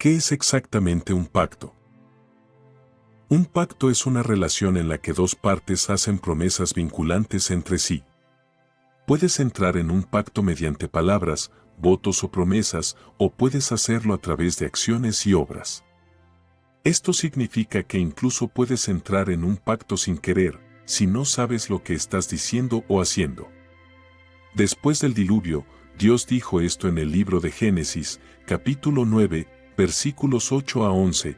¿Qué es exactamente un pacto? Un pacto es una relación en la que dos partes hacen promesas vinculantes entre sí. Puedes entrar en un pacto mediante palabras, votos o promesas, o puedes hacerlo a través de acciones y obras. Esto significa que incluso puedes entrar en un pacto sin querer, si no sabes lo que estás diciendo o haciendo. Después del diluvio, Dios dijo esto en el libro de Génesis, capítulo 9, versículos 8 a 11.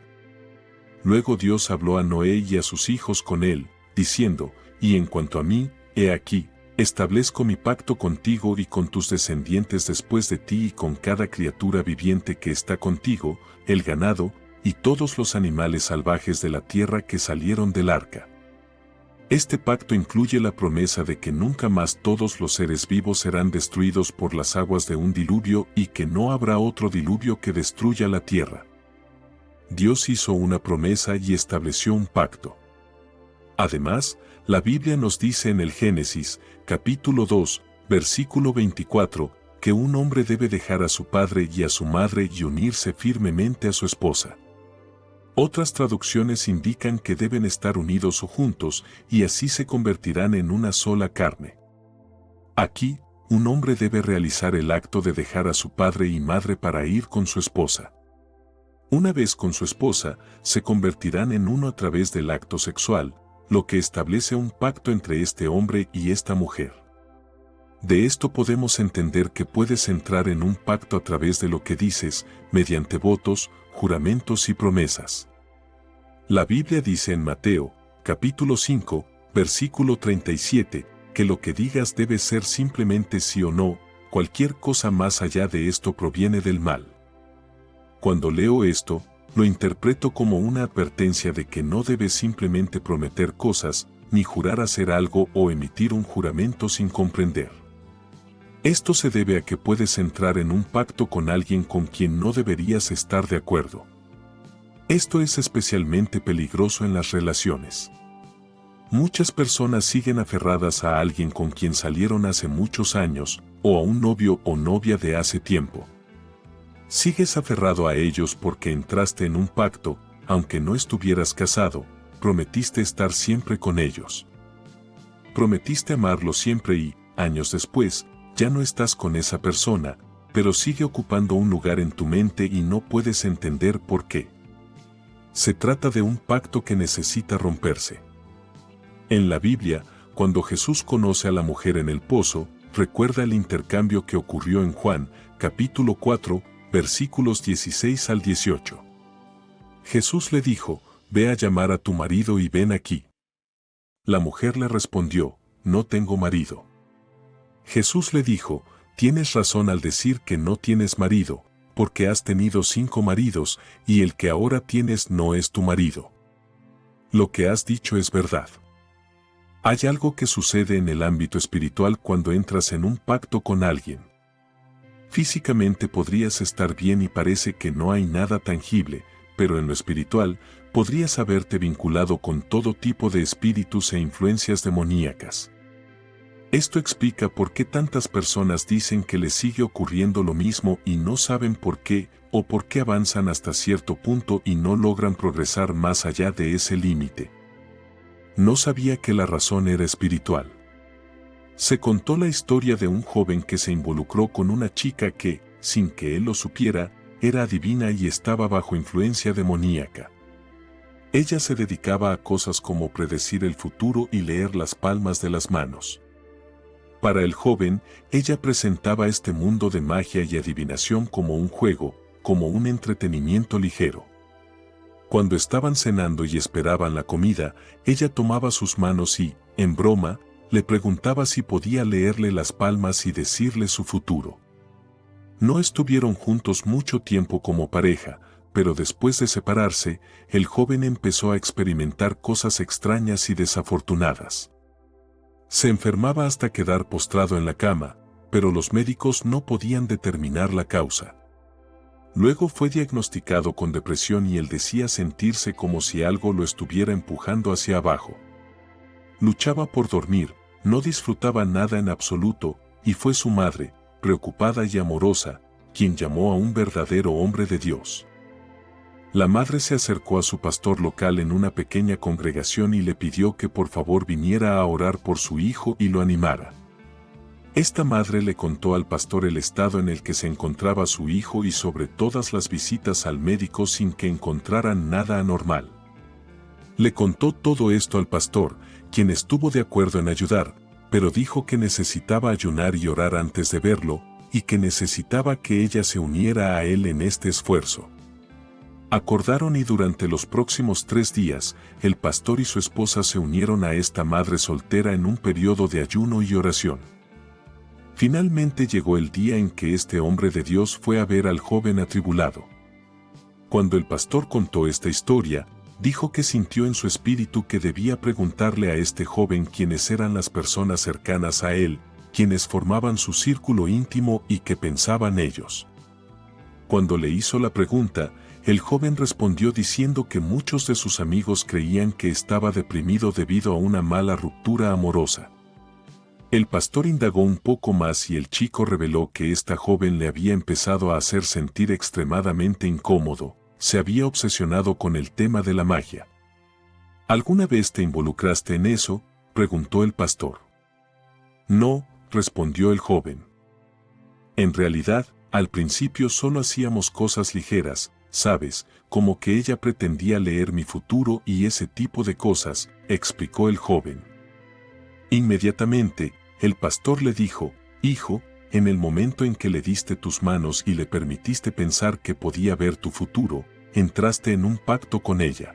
Luego Dios habló a Noé y a sus hijos con él, diciendo, «Y en cuanto a mí, he aquí, establezco mi pacto contigo y con tus descendientes después de ti y con cada criatura viviente que está contigo, el ganado, y todos los animales salvajes de la tierra que salieron del arca». Este pacto incluye la promesa de que nunca más todos los seres vivos serán destruidos por las aguas de un diluvio y que no habrá otro diluvio que destruya la tierra. Dios hizo una promesa y estableció un pacto. Además, la Biblia nos dice en el Génesis, capítulo 2, versículo 24, que un hombre debe dejar a su padre y a su madre y unirse firmemente a su esposa. Otras traducciones indican que deben estar unidos o juntos y así se convertirán en una sola carne. Aquí, un hombre debe realizar el acto de dejar a su padre y madre para ir con su esposa. Una vez con su esposa, se convertirán en uno a través del acto sexual, lo que establece un pacto entre este hombre y esta mujer. De esto podemos entender que puedes entrar en un pacto a través de lo que dices, mediante votos, juramentos y promesas. La Biblia dice en Mateo, capítulo 5, versículo 37, que lo que digas debe ser simplemente sí o no, cualquier cosa más allá de esto proviene del mal. Cuando leo esto, lo interpreto como una advertencia de que no debes simplemente prometer cosas, ni jurar hacer algo o emitir un juramento sin comprender. Esto se debe a que puedes entrar en un pacto con alguien con quien no deberías estar de acuerdo. Esto es especialmente peligroso en las relaciones. Muchas personas siguen aferradas a alguien con quien salieron hace muchos años, o a un novio o novia de hace tiempo. Sigues aferrado a ellos porque entraste en un pacto, aunque no estuvieras casado, prometiste estar siempre con ellos. Prometiste amarlos siempre y, años después, ya no estás con esa persona, pero sigue ocupando un lugar en tu mente y no puedes entender por qué. Se trata de un pacto que necesita romperse. En la Biblia, cuando Jesús conoce a la mujer en el pozo, recuerda el intercambio que ocurrió en Juan, capítulo 4, versículos 16 al 18. Jesús le dijo, «Ve a llamar a tu marido y ven aquí». La mujer le respondió, «No tengo marido». Jesús le dijo, «Tienes razón al decir que no tienes marido, porque has tenido 5 maridos, y el que ahora tienes no es tu marido. Lo que has dicho es verdad». Hay algo que sucede en el ámbito espiritual cuando entras en un pacto con alguien. Físicamente podrías estar bien y parece que no hay nada tangible, pero en lo espiritual podrías haberte vinculado con todo tipo de espíritus e influencias demoníacas. Esto explica por qué tantas personas dicen que les sigue ocurriendo lo mismo y no saben por qué, o por qué avanzan hasta cierto punto y no logran progresar más allá de ese límite. No sabía que la razón era espiritual. Se contó la historia de un joven que se involucró con una chica que, sin que él lo supiera, era adivina y estaba bajo influencia demoníaca. Ella se dedicaba a cosas como predecir el futuro y leer las palmas de las manos. Para el joven, ella presentaba este mundo de magia y adivinación como un juego, como un entretenimiento ligero. Cuando estaban cenando y esperaban la comida, ella tomaba sus manos y, en broma, le preguntaba si podía leerle las palmas y decirle su futuro. No estuvieron juntos mucho tiempo como pareja, pero después de separarse, el joven empezó a experimentar cosas extrañas y desafortunadas. Se enfermaba hasta quedar postrado en la cama, pero los médicos no podían determinar la causa. Luego fue diagnosticado con depresión y él decía sentirse como si algo lo estuviera empujando hacia abajo. Luchaba por dormir, no disfrutaba nada en absoluto, y fue su madre, preocupada y amorosa, quien llamó a un verdadero hombre de Dios. La madre se acercó a su pastor local en una pequeña congregación y le pidió que por favor viniera a orar por su hijo y lo animara. Esta madre le contó al pastor el estado en el que se encontraba su hijo y sobre todas las visitas al médico sin que encontraran nada anormal. Le contó todo esto al pastor, quien estuvo de acuerdo en ayudar, pero dijo que necesitaba ayunar y orar antes de verlo, y que necesitaba que ella se uniera a él en este esfuerzo. Acordaron y durante los próximos 3 días, el pastor y su esposa se unieron a esta madre soltera en un periodo de ayuno y oración. Finalmente llegó el día en que este hombre de Dios fue a ver al joven atribulado. Cuando el pastor contó esta historia, dijo que sintió en su espíritu que debía preguntarle a este joven quiénes eran las personas cercanas a él, quienes formaban su círculo íntimo y qué pensaban ellos. Cuando le hizo la pregunta, el joven respondió diciendo que muchos de sus amigos creían que estaba deprimido debido a una mala ruptura amorosa. El pastor indagó un poco más y el chico reveló que esta joven le había empezado a hacer sentir extremadamente incómodo, se había obsesionado con el tema de la magia. ¿Alguna vez te involucraste en eso?, preguntó el pastor. No, respondió el joven. En realidad, al principio solo hacíamos cosas ligeras, ¿sabes?, como que ella pretendía leer mi futuro y ese tipo de cosas, explicó el joven. Inmediatamente, el pastor le dijo, hijo, en el momento en que le diste tus manos y le permitiste pensar que podía ver tu futuro, entraste en un pacto con ella.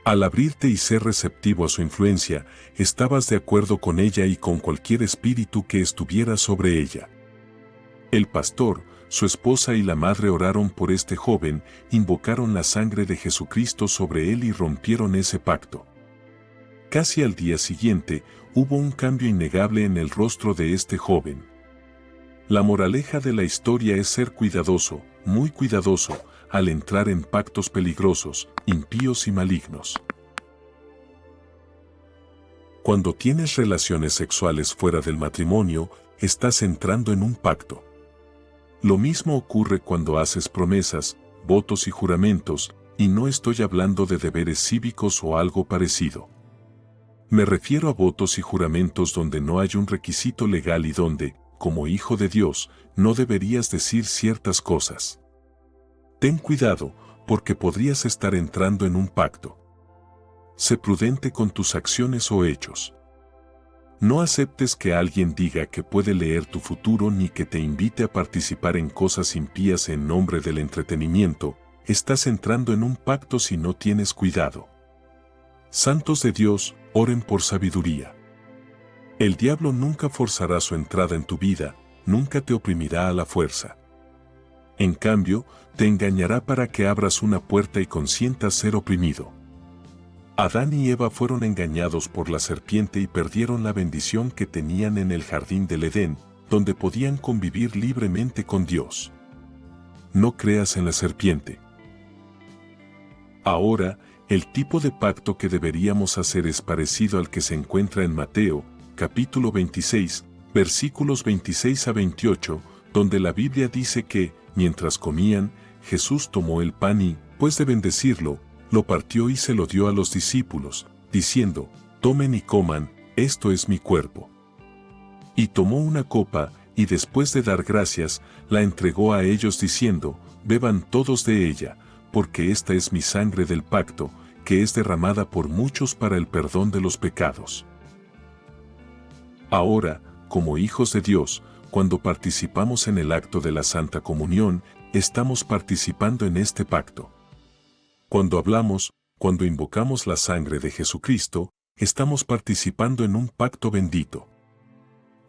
Al abrirte y ser receptivo a su influencia, estabas de acuerdo con ella y con cualquier espíritu que estuviera sobre ella. El pastor, su esposa y la madre oraron por este joven, invocaron la sangre de Jesucristo sobre él y rompieron ese pacto. Casi al día siguiente, hubo un cambio innegable en el rostro de este joven. La moraleja de la historia es ser cuidadoso, muy cuidadoso, al entrar en pactos peligrosos, impíos y malignos. Cuando tienes relaciones sexuales fuera del matrimonio, estás entrando en un pacto. Lo mismo ocurre cuando haces promesas, votos y juramentos, y no estoy hablando de deberes cívicos o algo parecido. Me refiero a votos y juramentos donde no hay un requisito legal y donde, como hijo de Dios, no deberías decir ciertas cosas. Ten cuidado, porque podrías estar entrando en un pacto. Sé prudente con tus acciones o hechos. No aceptes que alguien diga que puede leer tu futuro ni que te invite a participar en cosas impías en nombre del entretenimiento. Estás entrando en un pacto si no tienes cuidado. Santos de Dios, oren por sabiduría. El diablo nunca forzará su entrada en tu vida, nunca te oprimirá a la fuerza. En cambio, te engañará para que abras una puerta y consientas ser oprimido. Adán y Eva fueron engañados por la serpiente y perdieron la bendición que tenían en el jardín del Edén, donde podían convivir libremente con Dios. No creas en la serpiente. Ahora, el tipo de pacto que deberíamos hacer es parecido al que se encuentra en Mateo, capítulo 26, versículos 26 a 28, donde la Biblia dice que, mientras comían, Jesús tomó el pan y, después de bendecirlo, lo partió y se lo dio a los discípulos, diciendo, tomen y coman, esto es mi cuerpo. Y tomó una copa, y después de dar gracias, la entregó a ellos diciendo, beban todos de ella, porque esta es mi sangre del pacto, que es derramada por muchos para el perdón de los pecados. Ahora, como hijos de Dios, cuando participamos en el acto de la Santa Comunión, estamos participando en este pacto. Cuando hablamos, cuando invocamos la sangre de Jesucristo, estamos participando en un pacto bendito.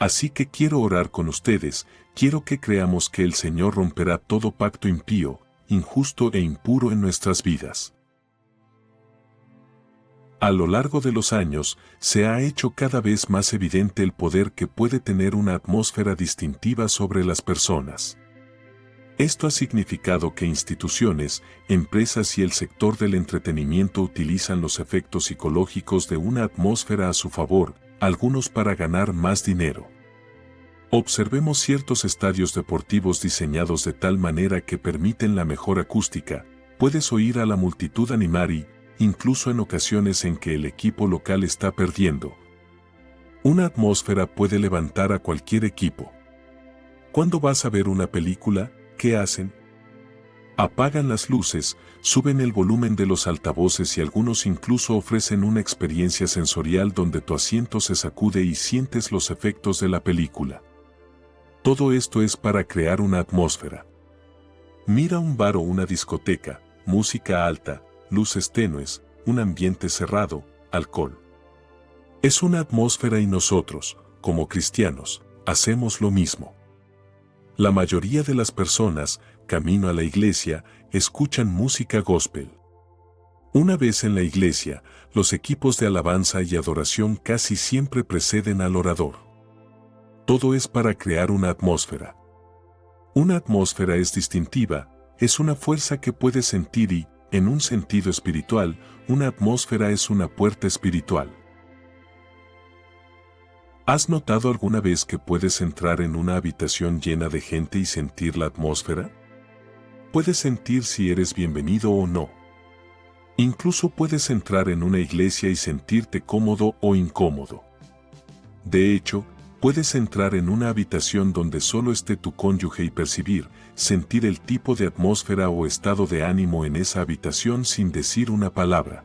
Así que quiero orar con ustedes, quiero que creamos que el Señor romperá todo pacto impío, injusto e impuro en nuestras vidas. A lo largo de los años, se ha hecho cada vez más evidente el poder que puede tener una atmósfera distintiva sobre las personas. Esto ha significado que instituciones, empresas y el sector del entretenimiento utilizan los efectos psicológicos de una atmósfera a su favor, algunos para ganar más dinero. Observemos ciertos estadios deportivos diseñados de tal manera que permiten la mejor acústica, puedes oír a la multitud animar y, incluso en ocasiones en que el equipo local está perdiendo. Una atmósfera puede levantar a cualquier equipo. ¿Cuándo vas a ver una película? ¿Qué hacen? Apagan las luces, suben el volumen de los altavoces y algunos incluso ofrecen una experiencia sensorial donde tu asiento se sacude y sientes los efectos de la película. Todo esto es para crear una atmósfera. Mira un bar o una discoteca, música alta, luces tenues, un ambiente cerrado, alcohol. Es una atmósfera y nosotros, como cristianos, hacemos lo mismo. La mayoría de las personas, camino a la iglesia, escuchan música gospel. Una vez en la iglesia, los equipos de alabanza y adoración casi siempre preceden al orador. Todo es para crear una atmósfera. Una atmósfera es distintiva, es una fuerza que puedes sentir y, en un sentido espiritual, una atmósfera es una puerta espiritual. ¿Has notado alguna vez que puedes entrar en una habitación llena de gente y sentir la atmósfera? Puedes sentir si eres bienvenido o no. Incluso puedes entrar en una iglesia y sentirte cómodo o incómodo. De hecho, puedes entrar en una habitación donde solo esté tu cónyuge y percibir, sentir el tipo de atmósfera o estado de ánimo en esa habitación sin decir una palabra.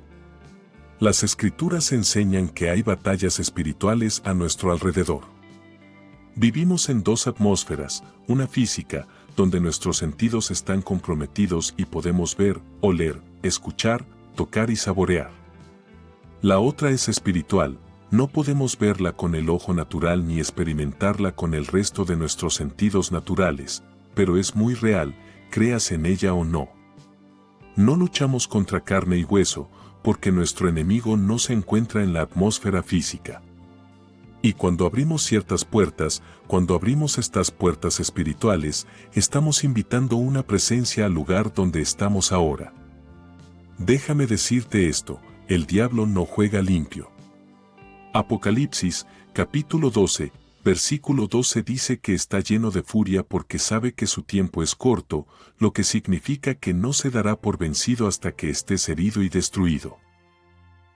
Las escrituras enseñan que hay batallas espirituales a nuestro alrededor. Vivimos en dos atmósferas, una física, donde nuestros sentidos están comprometidos y podemos ver, oler, escuchar, tocar y saborear. La otra es espiritual, no podemos verla con el ojo natural ni experimentarla con el resto de nuestros sentidos naturales, pero es muy real, creas en ella o no. No luchamos contra carne y hueso, porque nuestro enemigo no se encuentra en la atmósfera física. Y cuando abrimos ciertas puertas, cuando abrimos estas puertas espirituales, estamos invitando una presencia al lugar donde estamos ahora. Déjame decirte esto, el diablo no juega limpio. Apocalipsis, capítulo 12, versículo 12 dice que está lleno de furia porque sabe que su tiempo es corto, lo que significa que no se dará por vencido hasta que estés herido y destruido.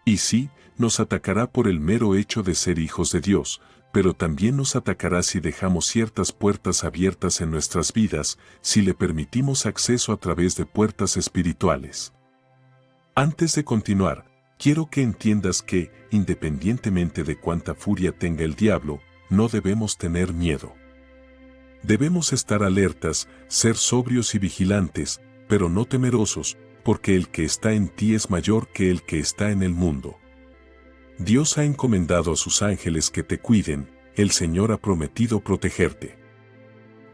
Y sí, nos atacará por el mero hecho de ser hijos de Dios, pero también nos atacará si dejamos ciertas puertas abiertas en nuestras vidas, si le permitimos acceso a través de puertas espirituales. Antes de continuar, quiero que entiendas que, independientemente de cuánta furia tenga el diablo, no debemos tener miedo. Debemos estar alertas, ser sobrios y vigilantes, pero no temerosos, porque el que está en ti es mayor que el que está en el mundo. Dios ha encomendado a sus ángeles que te cuiden, el Señor ha prometido protegerte.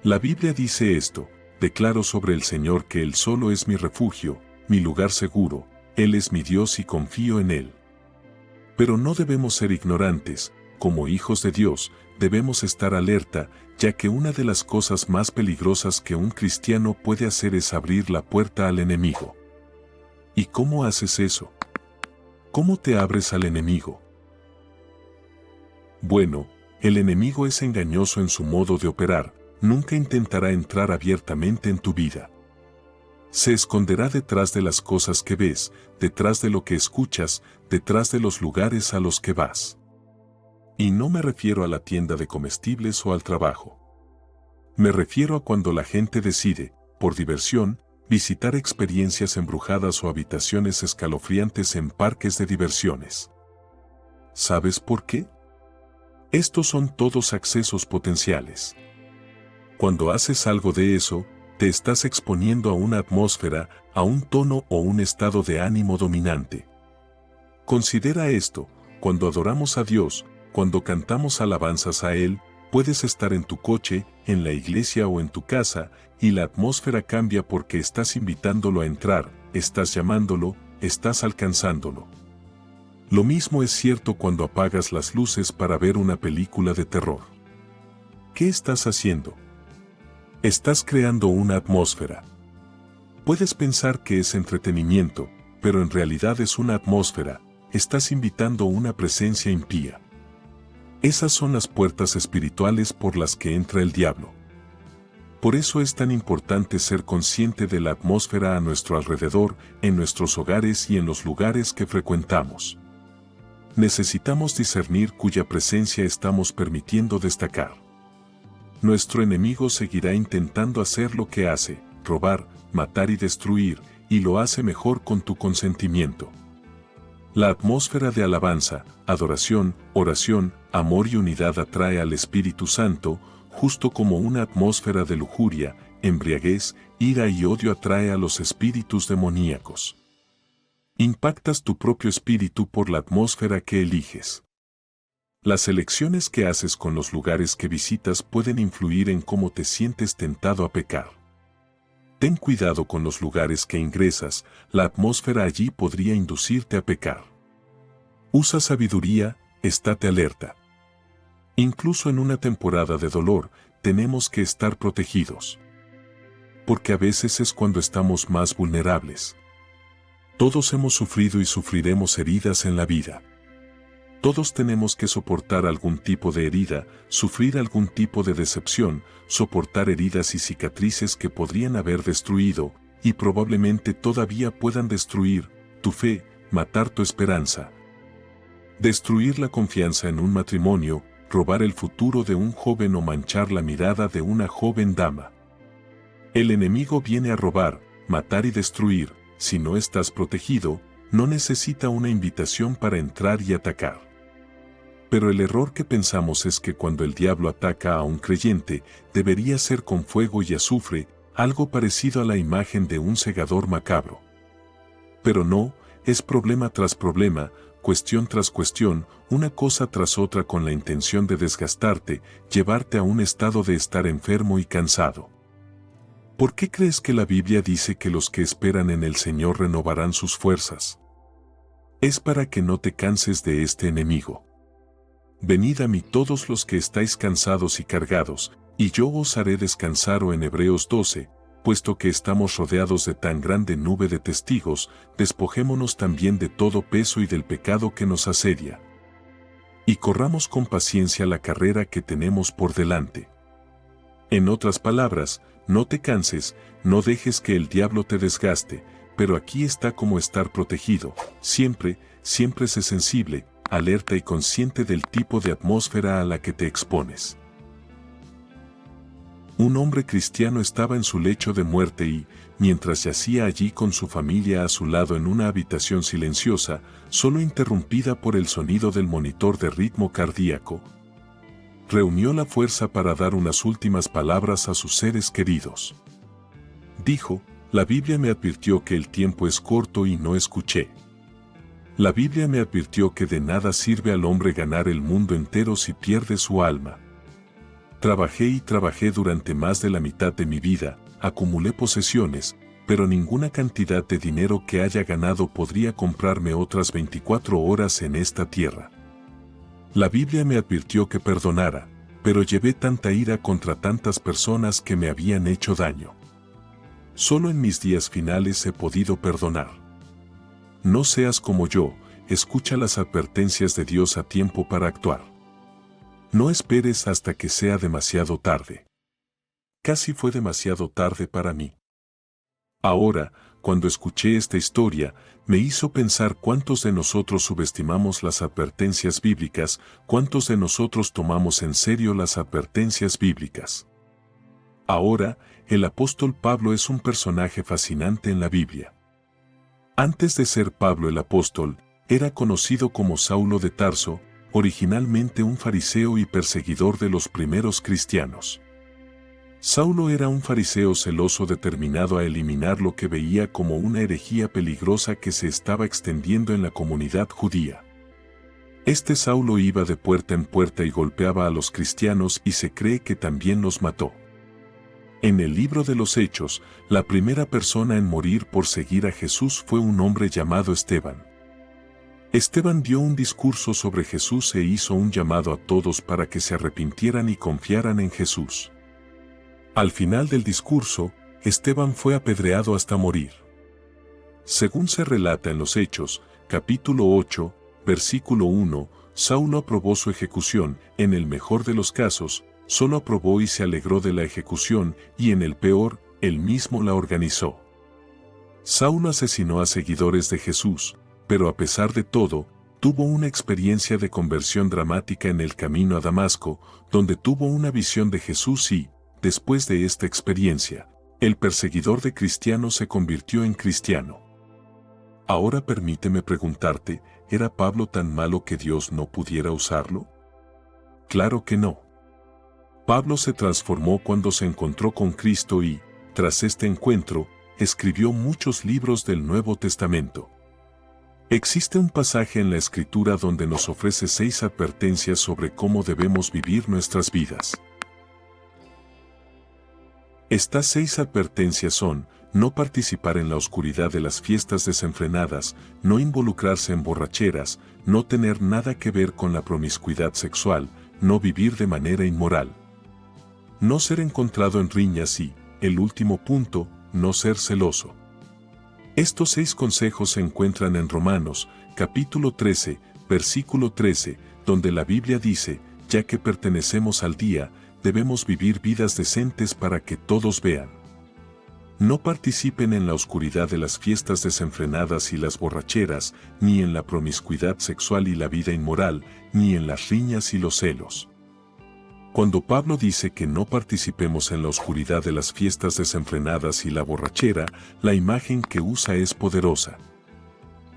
La Biblia dice esto, declaro sobre el Señor que Él solo es mi refugio, mi lugar seguro, Él es mi Dios y confío en Él. Pero no debemos ser ignorantes, como hijos de Dios, debemos estar alerta, ya que una de las cosas más peligrosas que un cristiano puede hacer es abrir la puerta al enemigo. ¿Y cómo haces eso? ¿Cómo te abres al enemigo? Bueno, el enemigo es engañoso en su modo de operar, nunca intentará entrar abiertamente en tu vida. Se esconderá detrás de las cosas que ves, detrás de lo que escuchas, detrás de los lugares a los que vas. Y no me refiero a la tienda de comestibles o al trabajo. Me refiero a cuando la gente decide, por diversión, visitar experiencias embrujadas o habitaciones escalofriantes en parques de diversiones. ¿Sabes por qué? Estos son todos accesos potenciales. Cuando haces algo de eso, te estás exponiendo a una atmósfera, a un tono o un estado de ánimo dominante. Considera esto, cuando adoramos a Dios, cuando cantamos alabanzas a Él, puedes estar en tu coche, en la iglesia o en tu casa, y la atmósfera cambia porque estás invitándolo a entrar, estás llamándolo, estás alcanzándolo. Lo mismo es cierto cuando apagas las luces para ver una película de terror. ¿Qué estás haciendo? Estás creando una atmósfera. Puedes pensar que es entretenimiento, pero en realidad es una atmósfera, estás invitando una presencia impía. Esas son las puertas espirituales por las que entra el diablo. Por eso es tan importante ser consciente de la atmósfera a nuestro alrededor, en nuestros hogares y en los lugares que frecuentamos. Necesitamos discernir cuya presencia estamos permitiendo destacar. Nuestro enemigo seguirá intentando hacer lo que hace, robar, matar y destruir, y lo hace mejor con tu consentimiento. La atmósfera de alabanza, adoración, oración, amor y unidad atrae al Espíritu Santo, justo como una atmósfera de lujuria, embriaguez, ira y odio atrae a los espíritus demoníacos. Impactas tu propio espíritu por la atmósfera que eliges. Las elecciones que haces con los lugares que visitas pueden influir en cómo te sientes tentado a pecar. Ten cuidado con los lugares que ingresas, la atmósfera allí podría inducirte a pecar. Usa sabiduría, estate alerta. Incluso en una temporada de dolor, tenemos que estar protegidos. Porque a veces es cuando estamos más vulnerables. Todos hemos sufrido y sufriremos heridas en la vida. Todos tenemos que soportar algún tipo de herida, sufrir algún tipo de decepción, soportar heridas y cicatrices que podrían haber destruido, y probablemente todavía puedan destruir, tu fe, matar tu esperanza. Destruir la confianza en un matrimonio, robar el futuro de un joven o manchar la mirada de una joven dama. El enemigo viene a robar, matar y destruir. Si no estás protegido, no necesita una invitación para entrar y atacar. Pero el error que pensamos es que cuando el diablo ataca a un creyente, debería ser con fuego y azufre, algo parecido a la imagen de un segador macabro. Pero no, es problema tras problema, cuestión tras cuestión, una cosa tras otra con la intención de desgastarte, llevarte a un estado de estar enfermo y cansado. ¿Por qué crees que la Biblia dice que los que esperan en el Señor renovarán sus fuerzas? Es para que no te canses de este enemigo. Venid a mí todos los que estáis cansados y cargados, y yo os haré descansar. O en Hebreos 12, puesto que estamos rodeados de tan grande nube de testigos, despojémonos también de todo peso y del pecado que nos asedia. Y corramos con paciencia la carrera que tenemos por delante. En otras palabras, no te canses, no dejes que el diablo te desgaste, pero aquí está cómo estar protegido, siempre sé sensible, alerta y consciente del tipo de atmósfera a la que te expones. Un hombre cristiano estaba en su lecho de muerte y, mientras yacía allí con su familia a su lado en una habitación silenciosa, solo interrumpida por el sonido del monitor de ritmo cardíaco, reunió la fuerza para dar unas últimas palabras a sus seres queridos. Dijo: la Biblia me advirtió que el tiempo es corto y no escuché. La Biblia me advirtió que de nada sirve al hombre ganar el mundo entero si pierde su alma. Trabajé y trabajé durante más de la mitad de mi vida, acumulé posesiones, pero ninguna cantidad de dinero que haya ganado podría comprarme otras 24 horas en esta tierra. La Biblia me advirtió que perdonara, pero llevé tanta ira contra tantas personas que me habían hecho daño. Solo en mis días finales he podido perdonar. No seas como yo, escucha las advertencias de Dios a tiempo para actuar. No esperes hasta que sea demasiado tarde. Casi fue demasiado tarde para mí. Ahora, cuando escuché esta historia, me hizo pensar cuántos de nosotros subestimamos las advertencias bíblicas, cuántos de nosotros tomamos en serio las advertencias bíblicas. Ahora, el apóstol Pablo es un personaje fascinante en la Biblia. Antes de ser Pablo el apóstol, era conocido como Saulo de Tarso, originalmente un fariseo y perseguidor de los primeros cristianos. Saulo era un fariseo celoso determinado a eliminar lo que veía como una herejía peligrosa que se estaba extendiendo en la comunidad judía. Este Saulo iba de puerta en puerta y golpeaba a los cristianos y se cree que también los mató. En el libro de los Hechos, la primera persona en morir por seguir a Jesús fue un hombre llamado Esteban. Esteban dio un discurso sobre Jesús e hizo un llamado a todos para que se arrepintieran y confiaran en Jesús. Al final del discurso, Esteban fue apedreado hasta morir. Según se relata en los Hechos, capítulo 8, versículo 1, Saulo aprobó su ejecución, en el mejor de los casos, solo aprobó y se alegró de la ejecución, y en el peor, él mismo la organizó. Saulo asesinó a seguidores de Jesús, pero a pesar de todo, tuvo una experiencia de conversión dramática en el camino a Damasco, donde tuvo una visión de Jesús y, después de esta experiencia, el perseguidor de cristianos se convirtió en cristiano. Ahora permíteme preguntarte, ¿era Pablo tan malo que Dios no pudiera usarlo? Claro que no. Pablo se transformó cuando se encontró con Cristo y, tras este encuentro, escribió muchos libros del Nuevo Testamento. Existe un pasaje en la Escritura donde nos ofrece 6 advertencias sobre cómo debemos vivir nuestras vidas. Estas 6 advertencias son: no participar en la oscuridad de las fiestas desenfrenadas, no involucrarse en borracheras, no tener nada que ver con la promiscuidad sexual, no vivir de manera inmoral, no ser encontrado en riñas y, el último punto, no ser celoso. Estos 6 consejos se encuentran en Romanos, capítulo 13, versículo 13, donde la Biblia dice: ya que pertenecemos al día, debemos vivir vidas decentes para que todos vean. No participen en la oscuridad de las fiestas desenfrenadas y las borracheras, ni en la promiscuidad sexual y la vida inmoral, ni en las riñas y los celos. Cuando Pablo dice que no participemos en la oscuridad de las fiestas desenfrenadas y la borrachera, la imagen que usa es poderosa.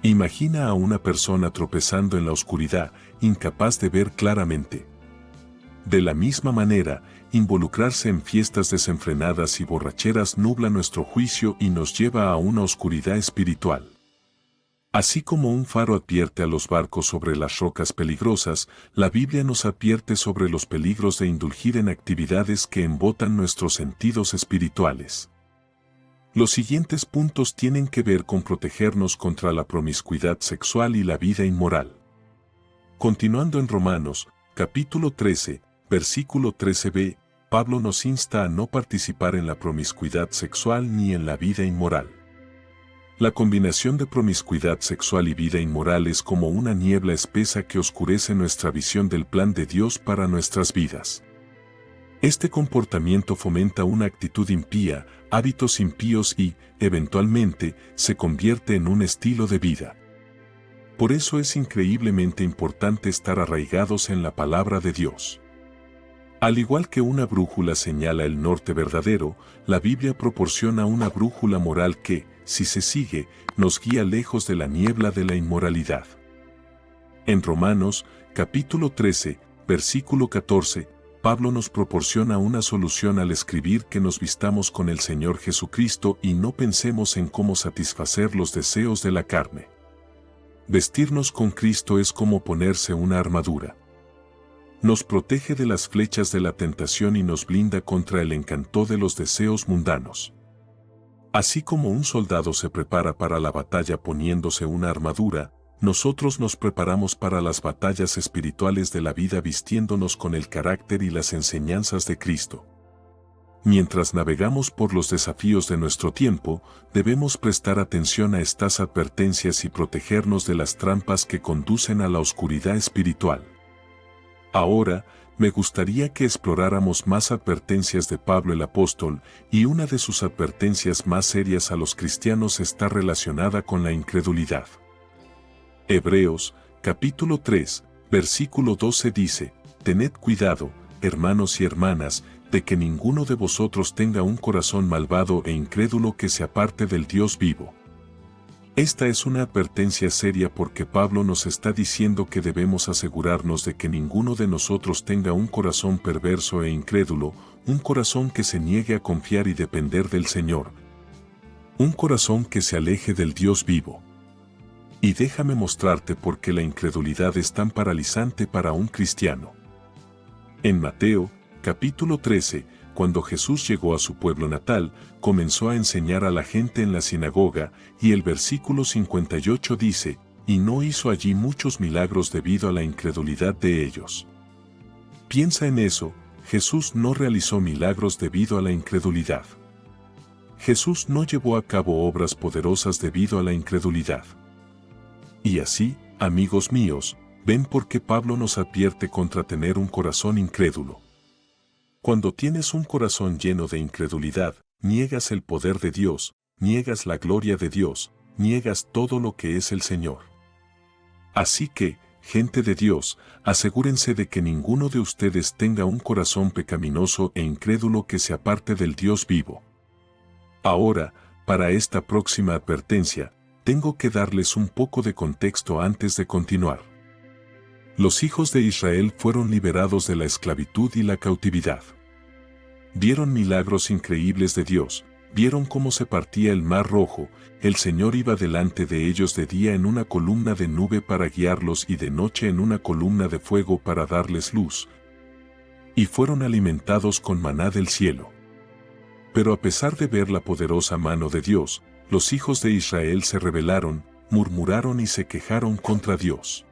Imagina a una persona tropezando en la oscuridad, incapaz de ver claramente. De la misma manera, involucrarse en fiestas desenfrenadas y borracheras nubla nuestro juicio y nos lleva a una oscuridad espiritual. Así como un faro advierte a los barcos sobre las rocas peligrosas, la Biblia nos advierte sobre los peligros de indulgir en actividades que embotan nuestros sentidos espirituales. Los siguientes puntos tienen que ver con protegernos contra la promiscuidad sexual y la vida inmoral. Continuando en Romanos, capítulo 13, versículo 13b, Pablo nos insta a no participar en la promiscuidad sexual ni en la vida inmoral. La combinación de promiscuidad sexual y vida inmoral es como una niebla espesa que oscurece nuestra visión del plan de Dios para nuestras vidas. Este comportamiento fomenta una actitud impía, hábitos impíos y, eventualmente, se convierte en un estilo de vida. Por eso es increíblemente importante estar arraigados en la palabra de Dios. Al igual que una brújula señala el norte verdadero, la Biblia proporciona una brújula moral que, si se sigue, nos guía lejos de la niebla de la inmoralidad. En Romanos, capítulo 13, versículo 14, Pablo nos proporciona una solución al escribir que nos vistamos con el Señor Jesucristo y no pensemos en cómo satisfacer los deseos de la carne. Vestirnos con Cristo es como ponerse una armadura. Nos protege de las flechas de la tentación y nos blinda contra el encanto de los deseos mundanos. Así como un soldado se prepara para la batalla poniéndose una armadura, nosotros nos preparamos para las batallas espirituales de la vida vistiéndonos con el carácter y las enseñanzas de Cristo. Mientras navegamos por los desafíos de nuestro tiempo, debemos prestar atención a estas advertencias y protegernos de las trampas que conducen a la oscuridad espiritual. Ahora, me gustaría que exploráramos más advertencias de Pablo el apóstol, y una de sus advertencias más serias a los cristianos está relacionada con la incredulidad. Hebreos, capítulo 3, versículo 12 dice: «Tened cuidado, hermanos y hermanas, de que ninguno de vosotros tenga un corazón malvado e incrédulo que se aparte del Dios vivo». Esta es una advertencia seria porque Pablo nos está diciendo que debemos asegurarnos de que ninguno de nosotros tenga un corazón perverso e incrédulo, un corazón que se niegue a confiar y depender del Señor, un corazón que se aleje del Dios vivo. Y déjame mostrarte por qué la incredulidad es tan paralizante para un cristiano. En Mateo, capítulo 13, cuando Jesús llegó a su pueblo natal, comenzó a enseñar a la gente en la sinagoga, y el versículo 58 dice: «Y no hizo allí muchos milagros debido a la incredulidad de ellos». Piensa en eso, Jesús no realizó milagros debido a la incredulidad. Jesús no llevó a cabo obras poderosas debido a la incredulidad. Y así, amigos míos, ven por qué Pablo nos advierte contra tener un corazón incrédulo. Cuando tienes un corazón lleno de incredulidad, niegas el poder de Dios, niegas la gloria de Dios, niegas todo lo que es el Señor. Así que, gente de Dios, asegúrense de que ninguno de ustedes tenga un corazón pecaminoso e incrédulo que se aparte del Dios vivo. Ahora, para esta próxima advertencia, tengo que darles un poco de contexto antes de continuar. Los hijos de Israel fueron liberados de la esclavitud y la cautividad. Vieron milagros increíbles de Dios, vieron cómo se partía el mar rojo, el Señor iba delante de ellos de día en una columna de nube para guiarlos y de noche en una columna de fuego para darles luz. Y fueron alimentados con maná del cielo. Pero a pesar de ver la poderosa mano de Dios, los hijos de Israel se rebelaron, murmuraron y se quejaron contra Dios.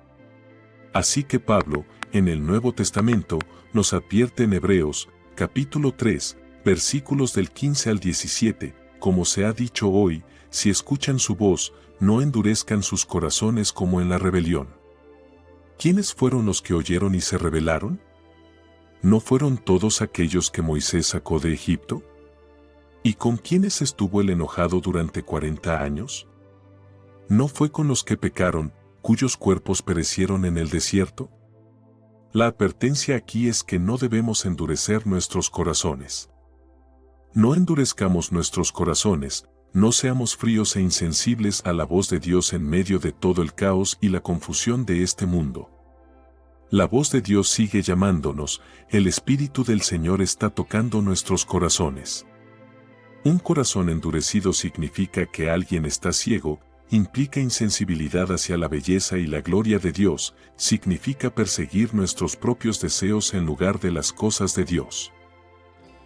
Así que Pablo, en el Nuevo Testamento, nos advierte en Hebreos, capítulo 3, versículos del 15 al 17, como se ha dicho hoy, si escuchan su voz, no endurezcan sus corazones como en la rebelión. ¿Quiénes fueron los que oyeron y se rebelaron? ¿No fueron todos aquellos que Moisés sacó de Egipto? ¿Y con quiénes estuvo el enojado durante 40 años? ¿No fue con los que pecaron, cuyos cuerpos perecieron en el desierto? La advertencia aquí es que no debemos endurecer nuestros corazones. No endurezcamos nuestros corazones, no seamos fríos e insensibles a la voz de Dios en medio de todo el caos y la confusión de este mundo. La voz de Dios sigue llamándonos, el Espíritu del Señor está tocando nuestros corazones. Un corazón endurecido significa que alguien está ciego, implica insensibilidad hacia la belleza y la gloria de Dios, significa perseguir nuestros propios deseos en lugar de las cosas de Dios.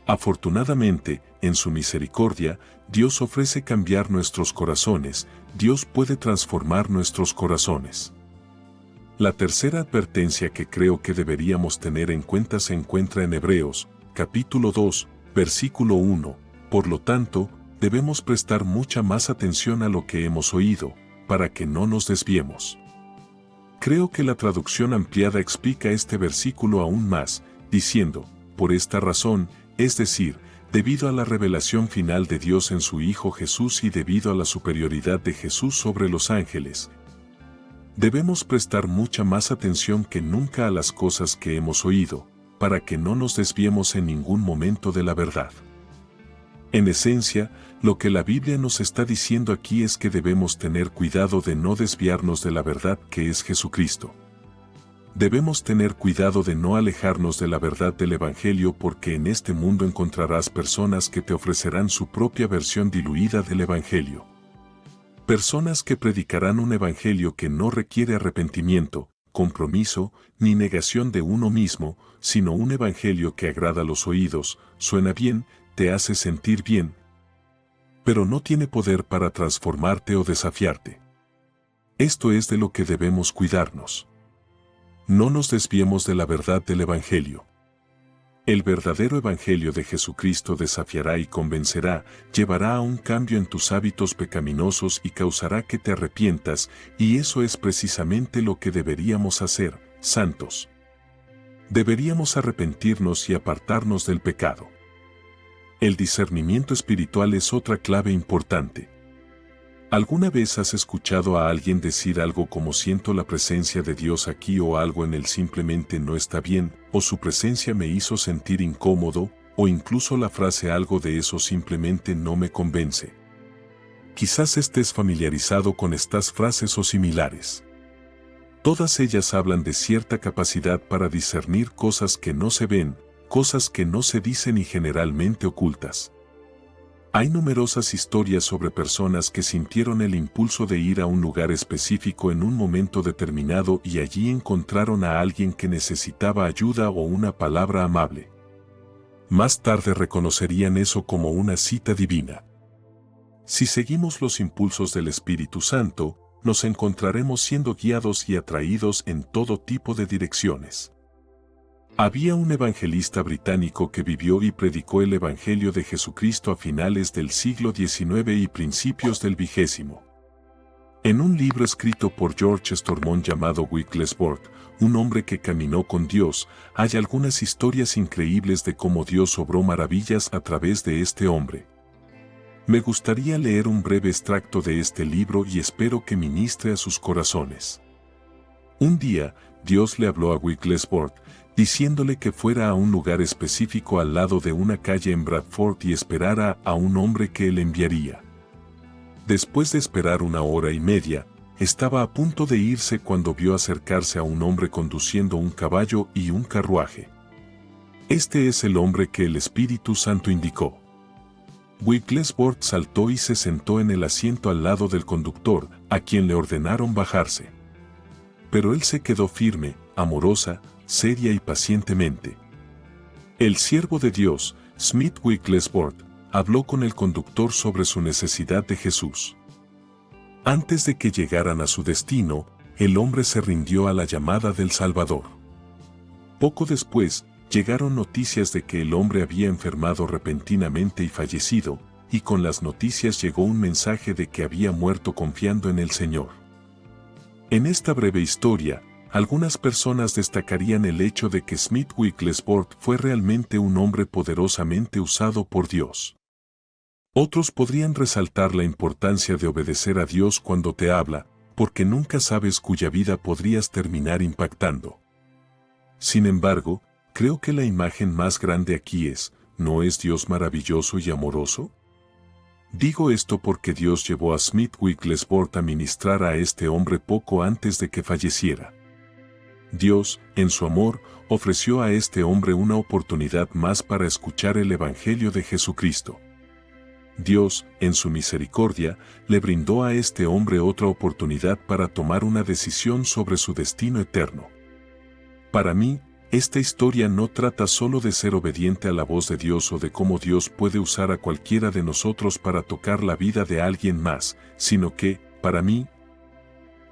Afortunadamente, en su misericordia, Dios ofrece cambiar nuestros corazones, Dios puede transformar nuestros corazones. La tercera advertencia que creo que deberíamos tener en cuenta se encuentra en Hebreos, capítulo 2, versículo 1, por lo tanto, debemos prestar mucha más atención a lo que hemos oído, para que no nos desviemos. Creo que la traducción ampliada explica este versículo aún más, diciendo, por esta razón, es decir, debido a la revelación final de Dios en su Hijo Jesús y debido a la superioridad de Jesús sobre los ángeles, debemos prestar mucha más atención que nunca a las cosas que hemos oído, para que no nos desviemos en ningún momento de la verdad. En esencia, lo que la Biblia nos está diciendo aquí es que debemos tener cuidado de no desviarnos de la verdad que es Jesucristo. Debemos tener cuidado de no alejarnos de la verdad del Evangelio porque en este mundo encontrarás personas que te ofrecerán su propia versión diluida del Evangelio. Personas que predicarán un Evangelio que no requiere arrepentimiento, compromiso, ni negación de uno mismo, sino un Evangelio que agrada a los oídos, suena bien, te hace sentir bien, pero no tiene poder para transformarte o desafiarte. Esto es de lo que debemos cuidarnos. No nos desviemos de la verdad del Evangelio. El verdadero Evangelio de Jesucristo desafiará y convencerá, llevará a un cambio en tus hábitos pecaminosos y causará que te arrepientas, y eso es precisamente lo que deberíamos hacer, santos. Deberíamos arrepentirnos y apartarnos del pecado. El discernimiento espiritual es otra clave importante. ¿Alguna vez has escuchado a alguien decir algo como siento la presencia de Dios aquí o algo en él simplemente no está bien, o su presencia me hizo sentir incómodo, o incluso la frase algo de eso simplemente no me convence? Quizás estés familiarizado con estas frases o similares. Todas ellas hablan de cierta capacidad para discernir cosas que no se ven, cosas que no se dicen y generalmente ocultas. Hay numerosas historias sobre personas que sintieron el impulso de ir a un lugar específico en un momento determinado y allí encontraron a alguien que necesitaba ayuda o una palabra amable. Más tarde reconocerían eso como una cita divina. Si seguimos los impulsos del Espíritu Santo, nos encontraremos siendo guiados y atraídos en todo tipo de direcciones. Había un evangelista británico que vivió y predicó el Evangelio de Jesucristo a finales del siglo XIX y principios del XX. En un libro escrito por George Stormont llamado Wigglesworth, un hombre que caminó con Dios, hay algunas historias increíbles de cómo Dios obró maravillas a través de este hombre. Me gustaría leer un breve extracto de este libro y espero que ministre a sus corazones. Un día, Dios le habló a Wigglesworth, diciéndole que fuera a un lugar específico al lado de una calle en Bradford y esperara a un hombre que él enviaría. Después de esperar 1 hora y media, estaba a punto de irse cuando vio acercarse a un hombre conduciendo un caballo y un carruaje. Este es el hombre que el Espíritu Santo indicó. Wigglesworth saltó y se sentó en el asiento al lado del conductor, a quien le ordenaron bajarse. Pero él se quedó firme, amorosa, seria y pacientemente. El siervo de Dios, Smith Wigglesworth, habló con el conductor sobre su necesidad de Jesús. Antes de que llegaran a su destino, el hombre se rindió a la llamada del Salvador. Poco después, llegaron noticias de que el hombre había enfermado repentinamente y fallecido, y con las noticias llegó un mensaje de que había muerto confiando en el Señor. En esta breve historia, algunas personas destacarían el hecho de que Smith Wigglesworth fue realmente un hombre poderosamente usado por Dios. Otros podrían resaltar la importancia de obedecer a Dios cuando te habla, porque nunca sabes cuya vida podrías terminar impactando. Sin embargo, creo que la imagen más grande aquí es, ¿no es Dios maravilloso y amoroso? Digo esto porque Dios llevó a Smith Wigglesworth a ministrar a este hombre poco antes de que falleciera. Dios, en su amor, ofreció a este hombre una oportunidad más para escuchar el Evangelio de Jesucristo. Dios, en su misericordia, le brindó a este hombre otra oportunidad para tomar una decisión sobre su destino eterno. Para mí, esta historia no trata solo de ser obediente a la voz de Dios o de cómo Dios puede usar a cualquiera de nosotros para tocar la vida de alguien más, sino que, para mí,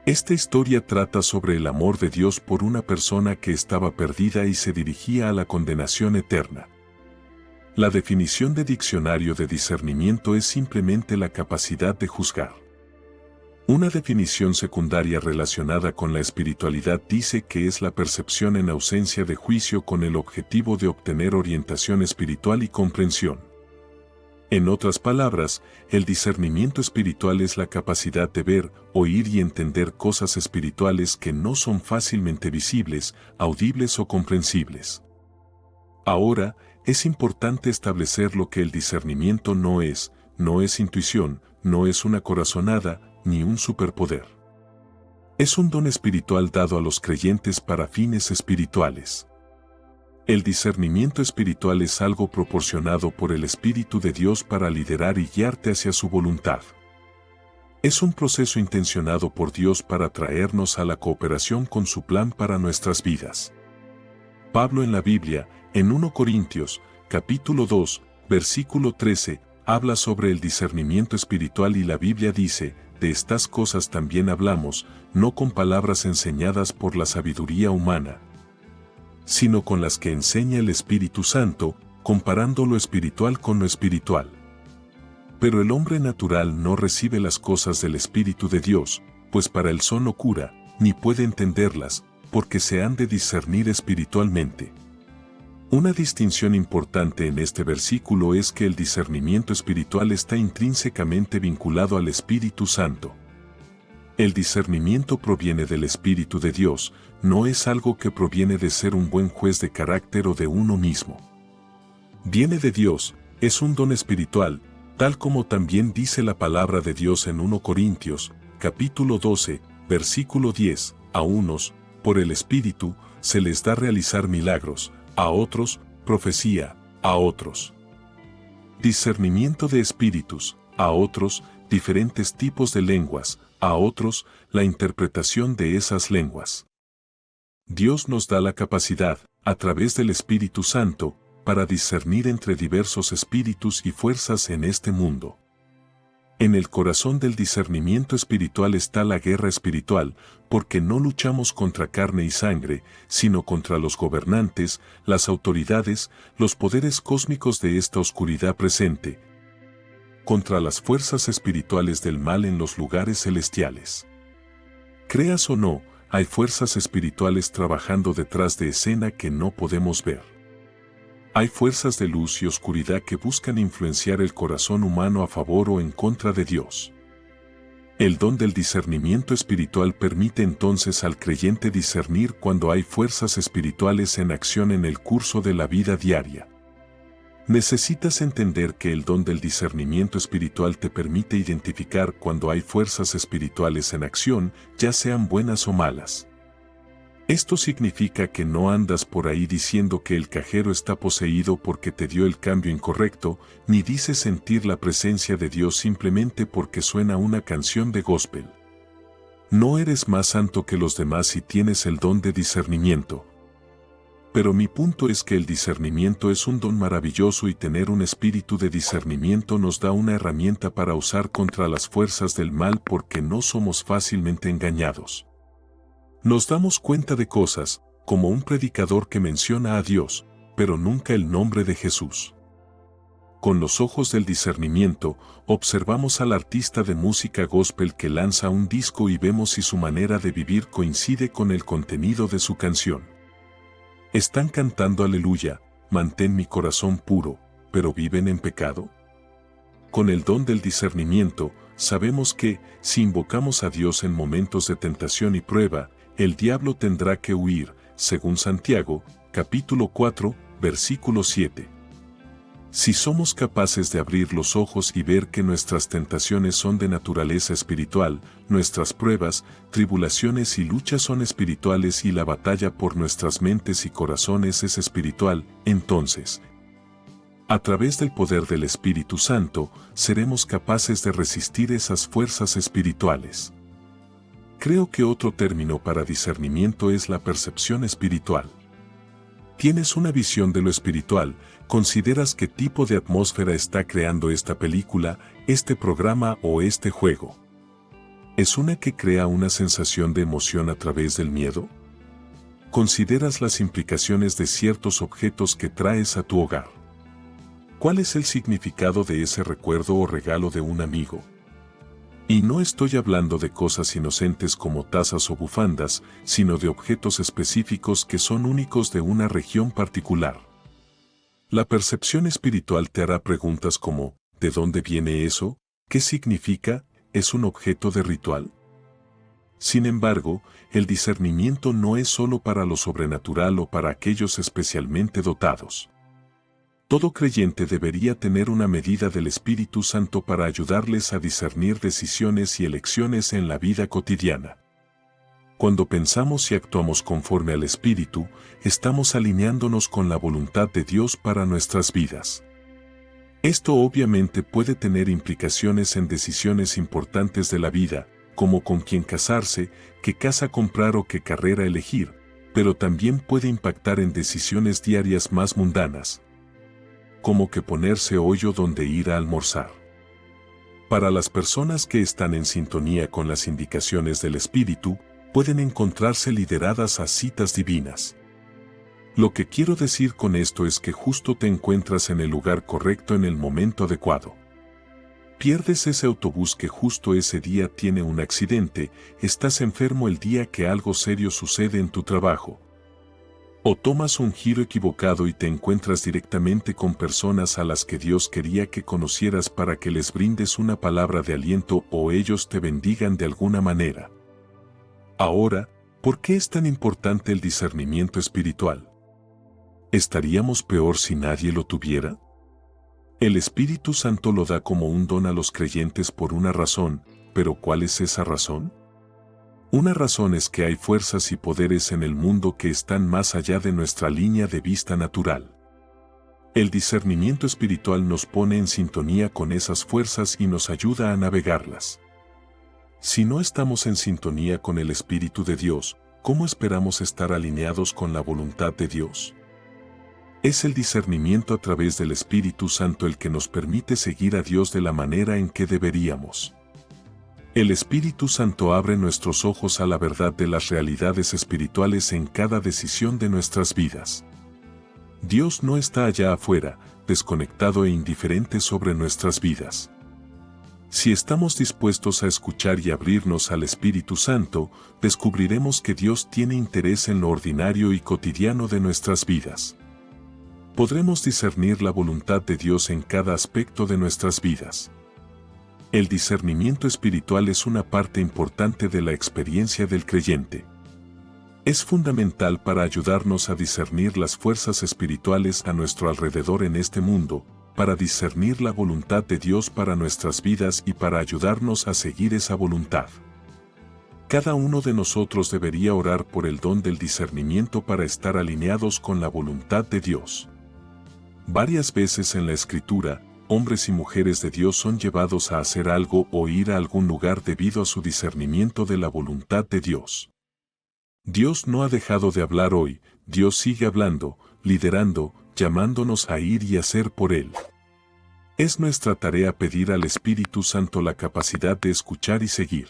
esta historia trata sobre el amor de Dios por una persona que estaba perdida y se dirigía a la condenación eterna. La definición de diccionario de discernimiento es simplemente la capacidad de juzgar. Una definición secundaria relacionada con la espiritualidad dice que es la percepción en ausencia de juicio con el objetivo de obtener orientación espiritual y comprensión. En otras palabras, el discernimiento espiritual es la capacidad de ver, oír y entender cosas espirituales que no son fácilmente visibles, audibles o comprensibles. Ahora, es importante establecer lo que el discernimiento no es intuición, no es una corazonada, ni un superpoder. Es un don espiritual dado a los creyentes para fines espirituales. El discernimiento espiritual es algo proporcionado por el Espíritu de Dios para liderar y guiarte hacia su voluntad. Es un proceso intencionado por Dios para traernos a la cooperación con su plan para nuestras vidas. Pablo en la Biblia, en 1 Corintios, capítulo 2, versículo 13, habla sobre el discernimiento espiritual y la Biblia dice, de estas cosas también hablamos, no con palabras enseñadas por la sabiduría humana, sino con las que enseña el Espíritu Santo, comparando lo espiritual con lo espiritual. Pero el hombre natural no recibe las cosas del Espíritu de Dios, pues para él son locura, ni puede entenderlas, porque se han de discernir espiritualmente. Una distinción importante en este versículo es que el discernimiento espiritual está intrínsecamente vinculado al Espíritu Santo. El discernimiento proviene del Espíritu de Dios, no es algo que proviene de ser un buen juez de carácter o de uno mismo. Viene de Dios, es un don espiritual, tal como también dice la palabra de Dios en 1 Corintios, capítulo 12, versículo 10, a unos, por el Espíritu, se les da realizar milagros, a otros, profecía, a otros, discernimiento de espíritus, a otros, diferentes tipos de lenguas, a otros, la interpretación de esas lenguas. Dios nos da la capacidad, a través del Espíritu Santo, para discernir entre diversos espíritus y fuerzas en este mundo. En el corazón del discernimiento espiritual está la guerra espiritual, porque no luchamos contra carne y sangre, sino contra los gobernantes, las autoridades, los poderes cósmicos de esta oscuridad presente, contra las fuerzas espirituales del mal en los lugares celestiales. Creas o no, hay fuerzas espirituales trabajando detrás de escena que no podemos ver. Hay fuerzas de luz y oscuridad que buscan influenciar el corazón humano a favor o en contra de Dios. El don del discernimiento espiritual permite entonces al creyente discernir cuando hay fuerzas espirituales en acción en el curso de la vida diaria. Necesitas entender que el don del discernimiento espiritual te permite identificar cuando hay fuerzas espirituales en acción, ya sean buenas o malas. Esto significa que no andas por ahí diciendo que el cajero está poseído porque te dio el cambio incorrecto, ni dices sentir la presencia de Dios simplemente porque suena una canción de gospel. No eres más santo que los demás si tienes el don de discernimiento. Pero mi punto es que el discernimiento es un don maravilloso y tener un espíritu de discernimiento nos da una herramienta para usar contra las fuerzas del mal porque no somos fácilmente engañados. Nos damos cuenta de cosas, como un predicador que menciona a Dios, pero nunca el nombre de Jesús. Con los ojos del discernimiento, observamos al artista de música gospel que lanza un disco y vemos si su manera de vivir coincide con el contenido de su canción. Están cantando aleluya, mantén mi corazón puro, pero viven en pecado. Con el don del discernimiento, sabemos que, si invocamos a Dios en momentos de tentación y prueba, el diablo tendrá que huir, según Santiago, capítulo 4, versículo 7. Si somos capaces de abrir los ojos y ver que nuestras tentaciones son de naturaleza espiritual, nuestras pruebas, tribulaciones y luchas son espirituales y la batalla por nuestras mentes y corazones es espiritual, entonces, a través del poder del Espíritu Santo, seremos capaces de resistir esas fuerzas espirituales. Creo que otro término para discernimiento es la percepción espiritual. Tienes una visión de lo espiritual, consideras qué tipo de atmósfera está creando esta película, este programa o este juego. ¿Es una que crea una sensación de emoción a través del miedo? ¿Consideras las implicaciones de ciertos objetos que traes a tu hogar? ¿Cuál es el significado de ese recuerdo o regalo de un amigo? Y no estoy hablando de cosas inocentes como tazas o bufandas, sino de objetos específicos que son únicos de una región particular. La percepción espiritual te hará preguntas como, ¿de dónde viene eso? ¿Qué significa? ¿Es un objeto de ritual? Sin embargo, el discernimiento no es solo para lo sobrenatural o para aquellos especialmente dotados. Todo creyente debería tener una medida del Espíritu Santo para ayudarles a discernir decisiones y elecciones en la vida cotidiana. Cuando pensamos y actuamos conforme al Espíritu, estamos alineándonos con la voluntad de Dios para nuestras vidas. Esto obviamente puede tener implicaciones en decisiones importantes de la vida, como con quién casarse, qué casa comprar o qué carrera elegir, pero también puede impactar en decisiones diarias más mundanas, como que ponerse hoyo donde ir a almorzar. Para las personas que están en sintonía con las indicaciones del Espíritu, pueden encontrarse lideradas a citas divinas. Lo que quiero decir con esto es que justo te encuentras en el lugar correcto en el momento adecuado. Pierdes ese autobús que justo ese día tiene un accidente, estás enfermo el día que algo serio sucede en tu trabajo. O tomas un giro equivocado y te encuentras directamente con personas a las que Dios quería que conocieras para que les brindes una palabra de aliento o ellos te bendigan de alguna manera. Ahora, ¿por qué es tan importante el discernimiento espiritual? ¿Estaríamos peor si nadie lo tuviera? El Espíritu Santo lo da como un don a los creyentes por una razón, pero ¿cuál es esa razón? Una razón es que hay fuerzas y poderes en el mundo que están más allá de nuestra línea de vista natural. El discernimiento espiritual nos pone en sintonía con esas fuerzas y nos ayuda a navegarlas. Si no estamos en sintonía con el Espíritu de Dios, ¿cómo esperamos estar alineados con la voluntad de Dios? Es el discernimiento a través del Espíritu Santo el que nos permite seguir a Dios de la manera en que deberíamos. El Espíritu Santo abre nuestros ojos a la verdad de las realidades espirituales en cada decisión de nuestras vidas. Dios no está allá afuera, desconectado e indiferente sobre nuestras vidas. Si estamos dispuestos a escuchar y abrirnos al Espíritu Santo, descubriremos que Dios tiene interés en lo ordinario y cotidiano de nuestras vidas. Podremos discernir la voluntad de Dios en cada aspecto de nuestras vidas. El discernimiento espiritual es una parte importante de la experiencia del creyente. Es fundamental para ayudarnos a discernir las fuerzas espirituales a nuestro alrededor en este mundo, para discernir la voluntad de Dios para nuestras vidas y para ayudarnos a seguir esa voluntad. Cada uno de nosotros debería orar por el don del discernimiento para estar alineados con la voluntad de Dios. Varias veces en la Escritura, hombres y mujeres de Dios son llevados a hacer algo o ir a algún lugar debido a su discernimiento de la voluntad de Dios. Dios no ha dejado de hablar hoy, Dios sigue hablando, liderando, llamándonos a ir y hacer por Él. Es nuestra tarea pedir al Espíritu Santo la capacidad de escuchar y seguir.